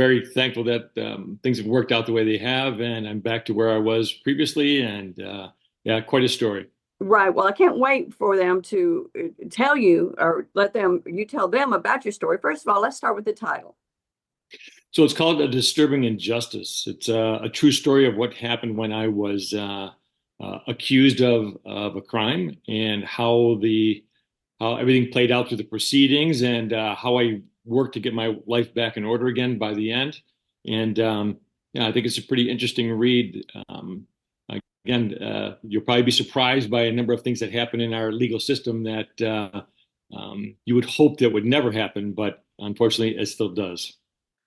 very thankful that things have worked out the way they have, and I'm back to where I was previously. And yeah, quite a story. Right. Well, I can't wait for them to tell you or you tell them about your story. First of all, let's start with the title. So it's called A Disturbing Injustice. It's a true story of what happened when I was accused of a crime and how everything played out through the proceedings and how I worked to get my life back in order again by the end. And yeah, I think it's a pretty interesting read. Again, you'll probably be surprised by a number of things that happen in our legal system that you would hope that would never happen, but unfortunately, it still does.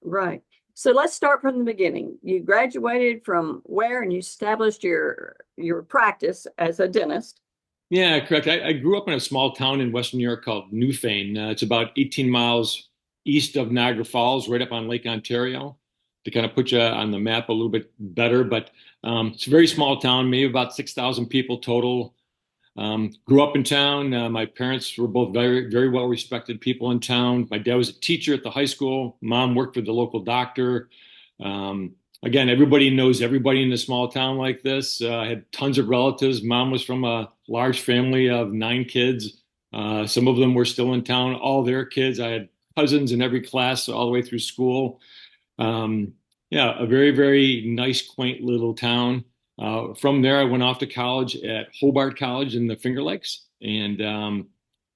Right. So let's start from the beginning. You graduated from where and you established your practice as a dentist. Yeah, correct. I grew up in a small town in Western New York called Newfane. It's about 18 miles east of Niagara Falls, right up on Lake Ontario, to kind of put you on the map a little bit better. But it's a very small town, maybe about 6,000 people total. Grew up in town. My parents were both very, very well respected people in town. My dad was a teacher at the high school. Mom worked for the local doctor. Again, everybody knows everybody in a small town like this. I had tons of relatives. Mom was from a large family of 9 kids. Some of them were still in town, all their kids. I had cousins in every class all the way through school. Yeah, a very, very nice, quaint little town. From there, I went off to college at Hobart College in the Finger Lakes and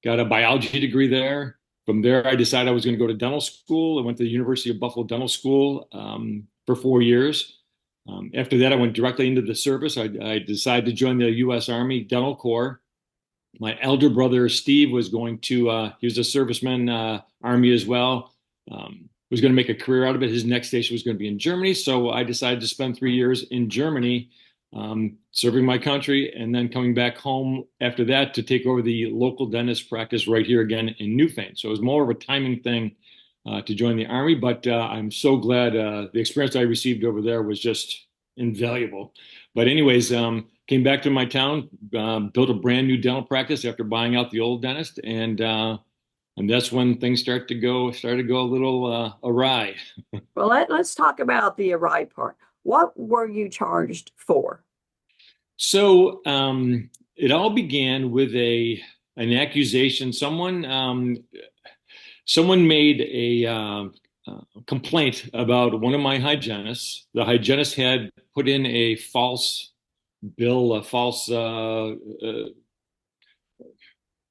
got a biology degree there. From there, I decided I was going to go to dental school. I went to the University of Buffalo Dental School for 4 years. After that, I went directly into the service. I decided to join the U.S. Army Dental Corps. My elder brother, Steve, was going to, he was a serviceman, Army as well. Was going to make a career out of it. His next station was going to be in Germany. So I decided to spend 3 years in Germany serving my country and then coming back home after that to take over the local dentist practice right here again in Newfane. So it was more of a timing thing to join the Army, but I'm so glad the experience I received over there was just invaluable. But anyways, came back to my town, built a brand new dental practice after buying out the old dentist, and that's when things started to go a little awry. Well, let's talk about the awry part. What were you charged for? So it all began with a an accusation. Someone made complaint about one of my hygienists. The hygienist had put in a false bill, a false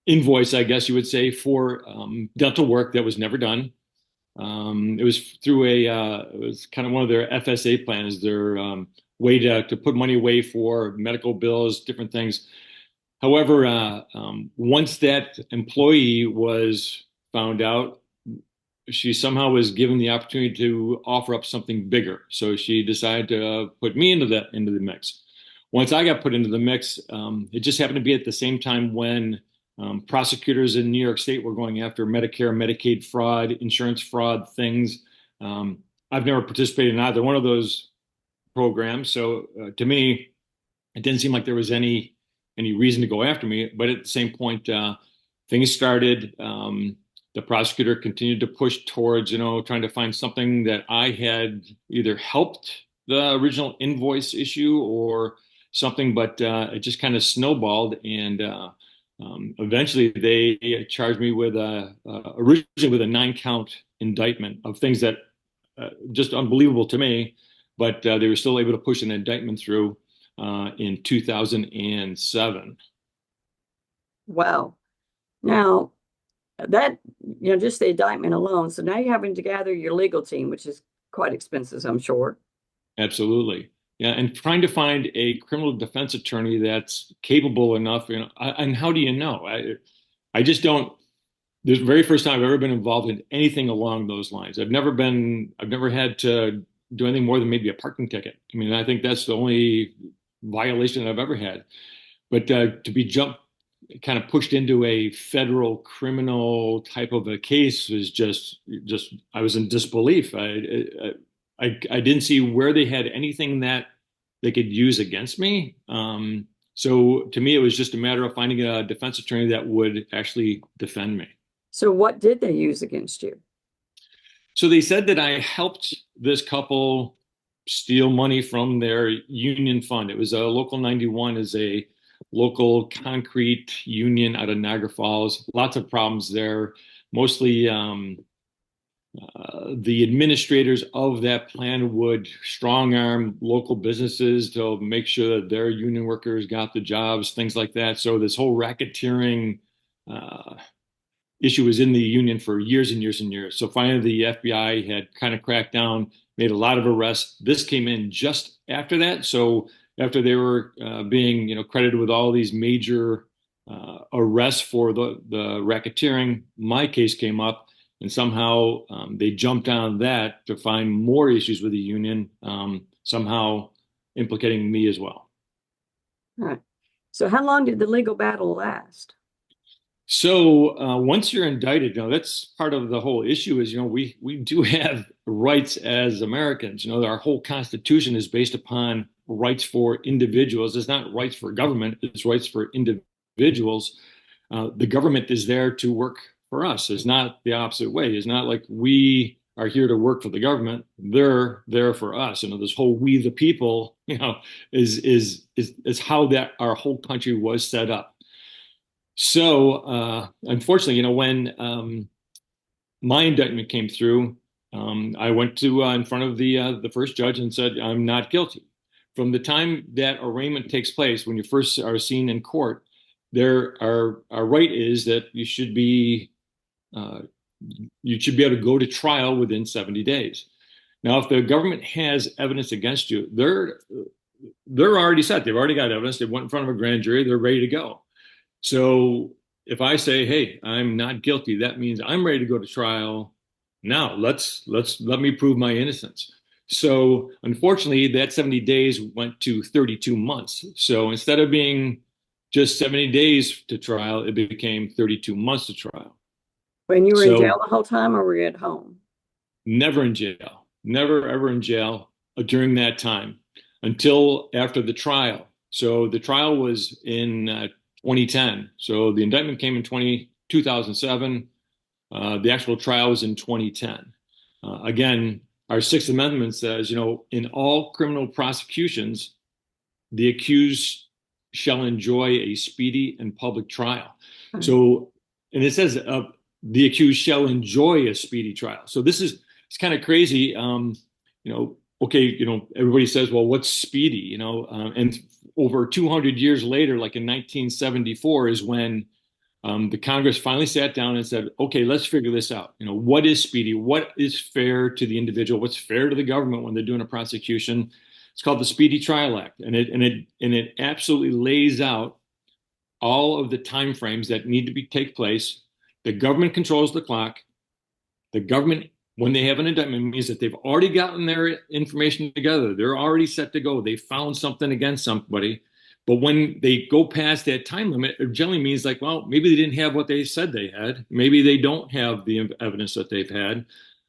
invoice, I guess you would say, for dental work that was never done. It was through it was kind of one of their FSA plans, their way to put money away for medical bills, different things. However, once that employee was found out, she somehow was given the opportunity to offer up something bigger. So she decided to put me into the mix. Once I got put into the mix, it just happened to be at the same time when prosecutors in New York State were going after Medicare, Medicaid fraud, insurance fraud things. I've never participated in either one of those programs, so to me, it didn't seem like there was any reason to go after me. But at the same point, things started. The prosecutor continued to push towards, trying to find something that I had either helped the original invoice issue or something, but it just kind of snowballed, and eventually they charged me with originally with a 9 count indictment of things that just unbelievable to me, but they were still able to push an indictment through in 2007. Wow. Now that, just the indictment alone. So now you're having to gather your legal team, which is quite expensive, I'm sure. Absolutely. Yeah, and trying to find a criminal defense attorney that's capable enough, and how do you know? I just don't. This is the very first time I've ever been involved in anything along those lines. I've never had to do anything more than maybe a parking ticket. I mean, I think that's the only violation I've ever had. But to be kind of pushed into a federal criminal type of a case was just I was in disbelief. I didn't see where they had anything that they could use against me. So to me, it was just a matter of finding a defense attorney that would actually defend me. So what did they use against you? So they said that I helped this couple steal money from their union fund. It was a Local 91 is a local concrete union out of Niagara Falls. Lots of problems there. Mostly the administrators of that plan would strong arm local businesses to make sure that their union workers got the jobs, things like that. So this whole racketeering uh, issue was in the union for years and years and years. So finally, the FBI had kind of cracked down, made a lot of arrests. This came in just after that. So after they were being, credited with all these major arrests for the racketeering, my case came up, and somehow they jumped on that to find more issues with the union, somehow implicating me as well. All right. So how long did the legal battle last? So once you're indicted, that's part of the whole issue is, we do have rights as Americans. Our whole Constitution is based upon rights for individuals. It's not rights for government, it's rights for individuals. The government is there to work for us. It's not the opposite way. It's not like we are here to work for the government. They're there for us. This whole we the people, is how that our whole country was set up. So, unfortunately, when my indictment came through, I went to in front of the first judge and said, "I'm not guilty." From the time that arraignment takes place, when you first are seen in court, our right is that uh, you should be able to go to trial within 70 days. Now, if the government has evidence against you, they're already set. They've already got evidence. They went in front of a grand jury. They're ready to go. So if I say, "Hey, I'm not guilty," that means I'm ready to go to trial. Now let me prove my innocence. So unfortunately, that 70 days went to 32 months. So instead of being just 70 days to trial, it became 32 months to trial. When you were in So jail the whole time, or were you at home? never in jail, never ever in jail during that time until after the trial. So the trial was in 2010. So the indictment came in 2007. The actual trial was in 2010. Again, our Sixth Amendment says, in all criminal prosecutions, the accused shall enjoy a speedy and public trial. Right. So, and it says the accused shall enjoy a speedy trial. So it's kind of crazy. Okay, everybody says, well, what's speedy? And over 200 years later, like in 1974, is when the Congress finally sat down and said, okay, let's figure this out. What is speedy? What is fair to the individual? What's fair to the government when they're doing a prosecution? It's called the Speedy Trial Act, and it absolutely lays out all of the timeframes that need to take place. The government controls the clock. The government, when they have an indictment, means that they've already gotten their information together. They're already set to go. They found something against somebody. But when they go past that time limit, it generally means like, well, maybe they didn't have what they said they had. Maybe they don't have the evidence that they've had.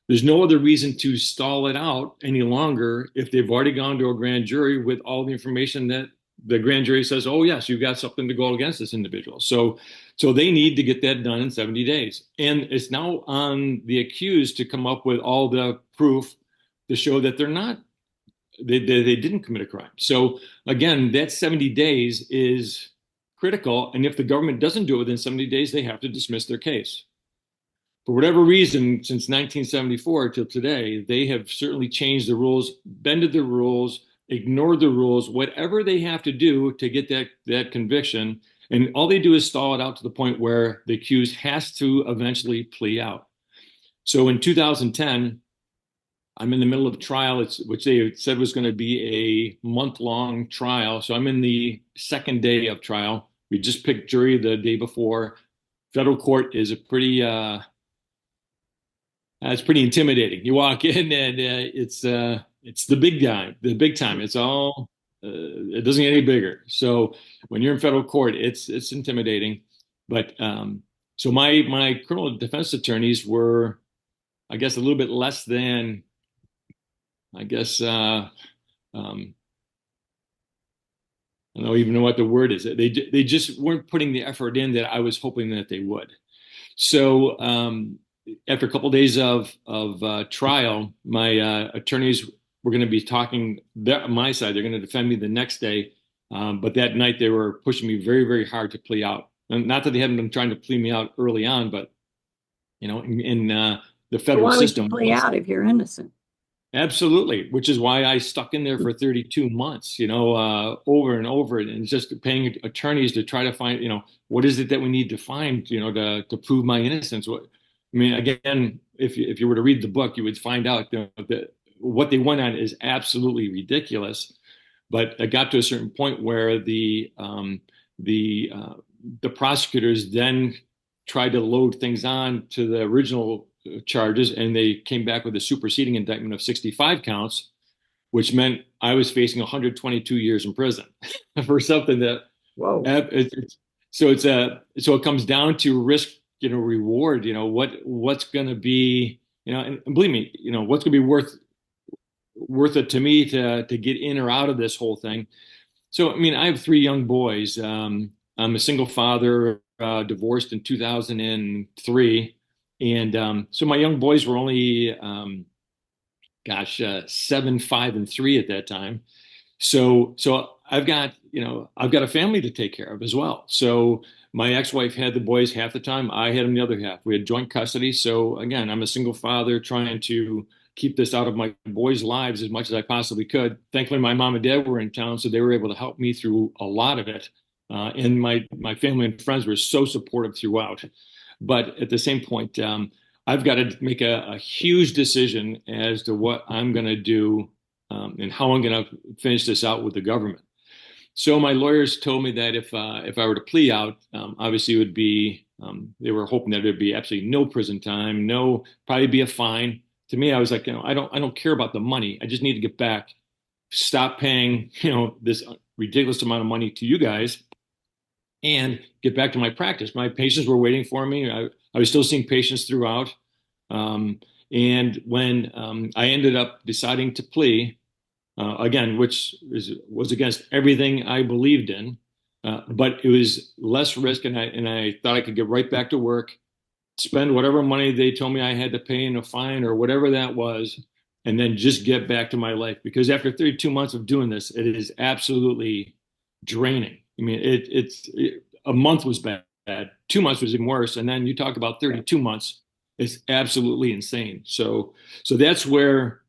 There's no other reason to stall it out any longer if they've already gone to a grand jury with all the information that the grand jury says, oh, yes, you've got something to go against this individual. So they need to get that done in 70 days. And it's now on the accused to come up with all the proof to show that they didn't commit a crime. So again, that 70 days is critical. And if the government doesn't do it within 70 days, they have to dismiss their case. For whatever reason, since 1974 till today, they have certainly changed the rules, bended the rules, ignored the rules, whatever they have to do to get that conviction. And all they do is stall it out to the point where the accused has to eventually plea out. So in 2010, I'm in the middle of a trial, which they said was going to be a month-long trial. So I'm in the second day of trial. We just picked jury the day before. Federal court is it's pretty intimidating. You walk in and it's the big time. It doesn't get any bigger. So when you're in federal court, it's intimidating. But so my criminal defense attorneys were, I guess, a little bit less than, I guess, I don't even know what the word is. They just weren't putting the effort in that I was hoping that they would. So after a couple of days of trial, my attorneys were going to be talking my side. They're going to defend me the next day, but that night they were pushing me very, very hard to plea out. And not that they hadn't been trying to plea me out early on, but in the So federal why would you system, plea out if you're innocent? absolutely, which is why I stuck in there for 32 months, over and over, and just paying attorneys to try to find, what is it that we need to find, to prove my innocence. I mean, again, if you were to read the book, you would find out that what they went on is absolutely ridiculous. But it got to a certain point where the prosecutors then tried to load things on to the original charges, and they came back with a superseding indictment of 65 counts, which meant I was facing 122 years in prison for something that. Whoa. So it comes down to risk, reward. What's going to be, and believe me, what's going to be worth it to me to get in or out of this whole thing. So, I mean, I have three young boys. I'm a single father, divorced in 2003. And so my young boys were only, 7, 5, and 3 at that time. So I've got a family to take care of as well. So my ex-wife had the boys half the time. I had them the other half. We had joint custody. So again, I'm a single father trying to keep this out of my boys' lives as much as I possibly could. Thankfully, my mom and dad were in town, so they were able to help me through a lot of it. And my family and friends were so supportive throughout. But at the same point, I've got to make a huge decision as to what I'm going to do, and how I'm going to finish this out with the government. So my lawyers told me that if I were to plea out, obviously it would be, they were hoping that there'd be absolutely no prison time, no, probably be a fine. To me, I was like, I don't care about the money. I just need to get back, stop paying, this ridiculous amount of money to you guys, and get back to my practice. My patients were waiting for me. I was still seeing patients throughout. And when I ended up deciding to plea, again, which was against everything I believed in, but it was less risk, and I thought I could get right back to work, spend whatever money they told me I had to pay in a fine or whatever that was, and then just get back to my life. Because after 32 months of doing this, it is absolutely draining. I mean, a month was bad, 2 months was even worse, and then you talk about 32 months. It's absolutely insane. So that's where,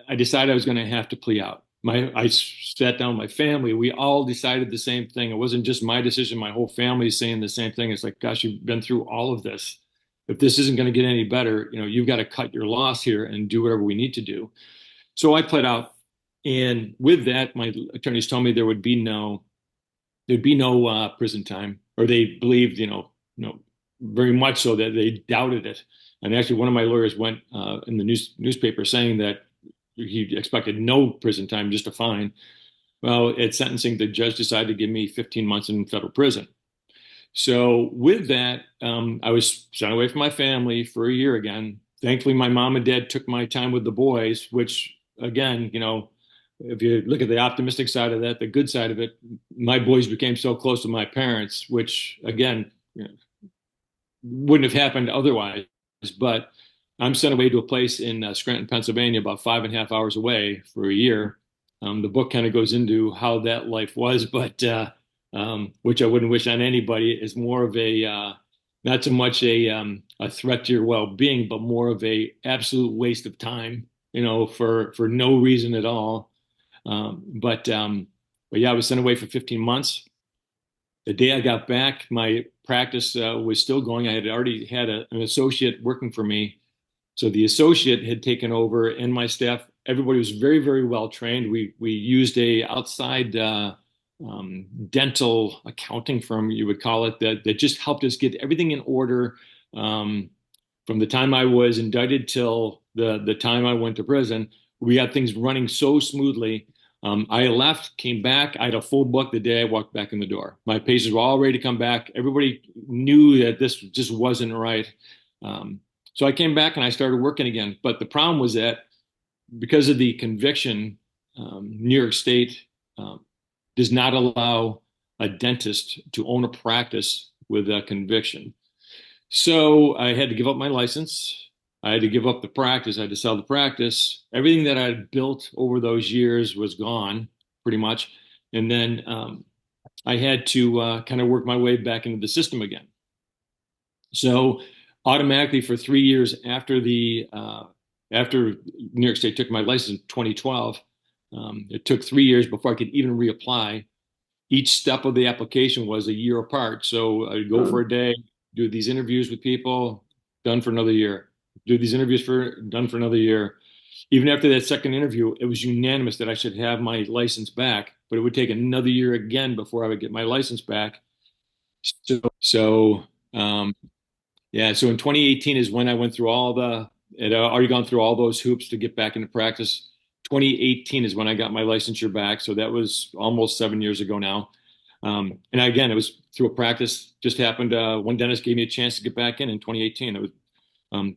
I decided I was going to have to plea out. I sat down with my family. We all decided the same thing. It wasn't just my decision. My whole family is saying the same thing. It's like, gosh, you've been through all of this. If this isn't going to get any better, you've got to cut your loss here and do whatever we need to do. So I pled out, and with that, my attorneys told me there'd be no prison time, or they believed, very much so that they doubted it. And actually, one of my lawyers went in the newspaper saying that he expected no prison time, just a fine. Well, at sentencing, the judge decided to give me 15 months in federal prison. So with that, I was sent away from my family for a year again. Thankfully, my mom and dad took my time with the boys, which again, if you look at the optimistic side of that, the good side of it, my boys became so close to my parents, which again, wouldn't have happened otherwise. But I'm sent away to a place in Scranton, Pennsylvania, about 5.5 hours away for a year. The book kind of goes into how that life was, but which I wouldn't wish on anybody. Is more of a not so much a threat to your well-being, but more of a absolute waste of time, for no reason at all. But yeah, I was sent away for 15 months. The day I got back, my practice was still going. I had already had an associate working for me. So the associate had taken over, and my staff, everybody was very, very well trained. We used a outside dental accounting firm, you would call it, that just helped us get everything in order, from the time I was indicted till the time I went to prison. We had things running so smoothly. I left, came back. I had a full book the day I walked back in the door. My patients were all ready to come back. Everybody knew that this just wasn't right. So I came back and I started working again. But the problem was that because of the conviction, New York State does not allow a dentist to own a practice with a conviction. So I had to give up my license. I had to give up the practice. I had to sell the practice. Everything that I had built over those years was gone, pretty much. And then I had to kind of work my way back into the system again. So automatically for 3 years after New York State took my license in 2012, it took 3 years before I could even reapply. Each step of the application was a year apart. So I'd go for Mm. a day, do these interviews with people, done for another year. Do these interviews for done for another year. Even after that second interview, it was unanimous that I should have my license back, but it would take another year again before I would get my license back. So yeah, so in 2018 is when I went through I'd already gone through all those hoops to get back into practice. 2018 is when I got my licensure back. So that was almost 7 years ago now. And again, it was through a practice, just happened. One dentist gave me a chance to get back in 2018. It was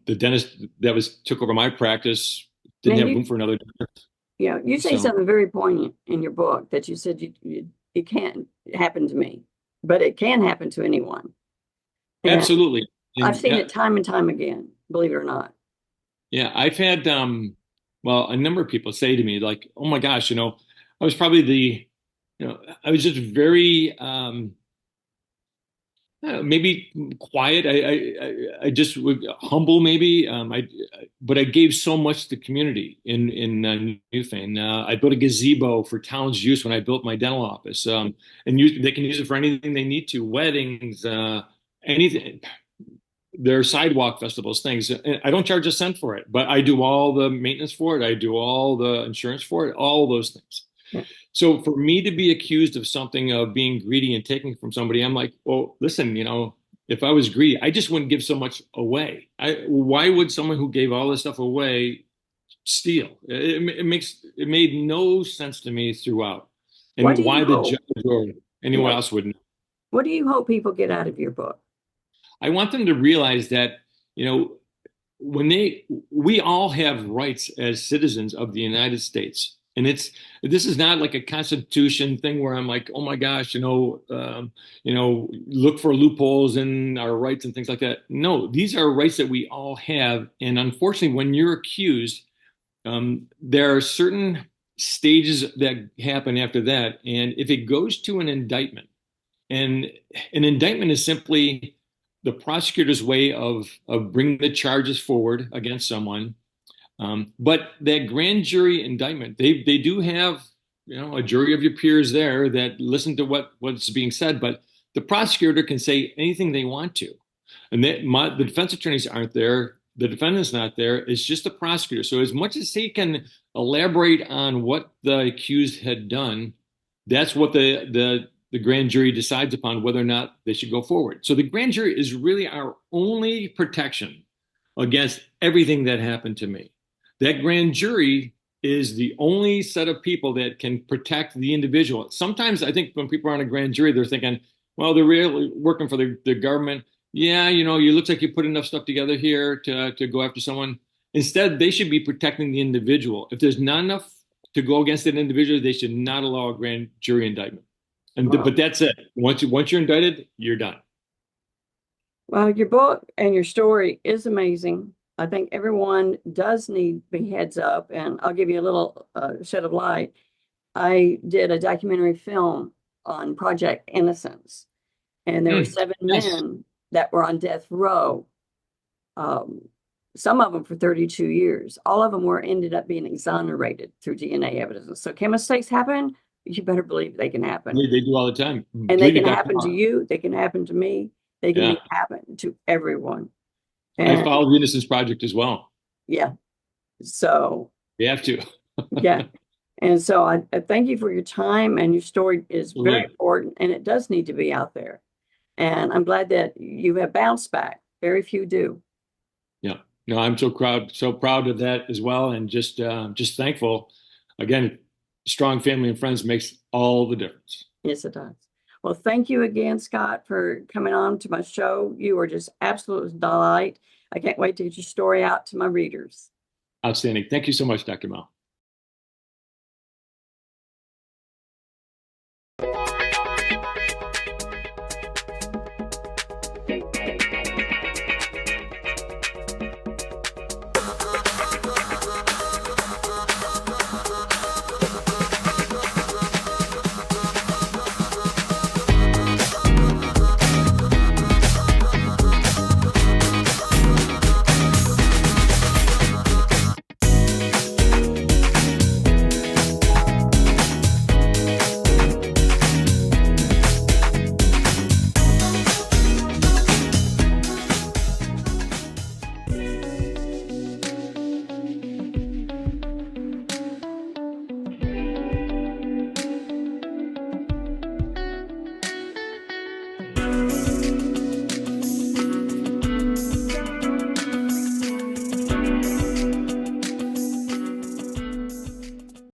the dentist that took over my practice Now didn't have room for another dentist. you say So something very poignant in your book that you said it can't happen to me, but it can happen to anyone. And absolutely. I've And seen it time and time again, believe it or not. yeah, I've had well, a number of people say to me like, "Oh my gosh, I was probably I was just very maybe quiet. I just humble maybe. But I gave so much to the community in Newfane. I built a gazebo for town's use when I built my dental office, and they can use it for anything they need to, weddings, anything. There are sidewalk festivals, things. And I don't charge a cent for it, but I do all the maintenance for it. I do all the insurance for it, all those things. Yeah. So for me to be accused of something of being greedy and taking from somebody, I'm like, well, listen, if I was greedy, I just wouldn't give so much away. Why would someone who gave all this stuff away steal? It made no sense to me throughout, What and do you why the hope? judge or anyone Yeah. else wouldn't. What do you hope people get out of your book? I want them to realize that, you know, we all have rights as citizens of the United States. And this is not like a constitution thing where I'm like, oh my gosh, look for loopholes in our rights and things like that. No, these are rights that we all have. And unfortunately, when you're accused, there are certain stages that happen after that. And if it goes to an indictment, and an indictment is simply the prosecutor's way of bringing the charges forward against someone. But that grand jury indictment, they do have a jury of your peers there that listen to what's being said, but the prosecutor can say anything they want to, and the defense attorneys aren't there. The defendant's not there. It's just the prosecutor. So as much as he can elaborate on what the accused had done, that's what the grand jury decides upon whether or not they should go forward. So the grand jury is really our only protection against everything that happened to me. That grand jury is the only set of people that can protect the individual. Sometimes I think when people are on a grand jury, they're thinking, well, they're really working for the government. Yeah, you look like you put enough stuff together here to go after someone. Instead, they should be protecting the individual. If there's not enough to go against an individual, they should not allow a grand jury indictment. But Well, that's it. Once you're indicted, you're done. well, your book and your story is amazing. I think everyone does need to be heads up, and I'll give you a little shed of light. I did a documentary film on Project Innocence, and there were Hmm. seven Yes. men that were on death row. Um, some of them for 32 years. All of them were ended up being exonerated through DNA evidence. So can mistakes happen? You better believe they can happen. They do all the time. And they Believe me, can Dr. happen to Mara. you. They can happen to me. They can Yeah. be happen to everyone. I And followed the Innocence Project as well. yeah, so You have to. yeah. And so I thank you for your time, and your story is very Absolutely. important, and it does need to be out there. And I'm glad that you have bounced back. Very few do. Yeah. No, I'm so proud of that as well, and just thankful. Again, strong family and friends makes all the difference. Yes, it does. Well, thank you again, Scott, for coming on to my show. You were just absolute delight. I can't wait to get your story out to my readers. Outstanding. Thank you so much, Dr. Mel.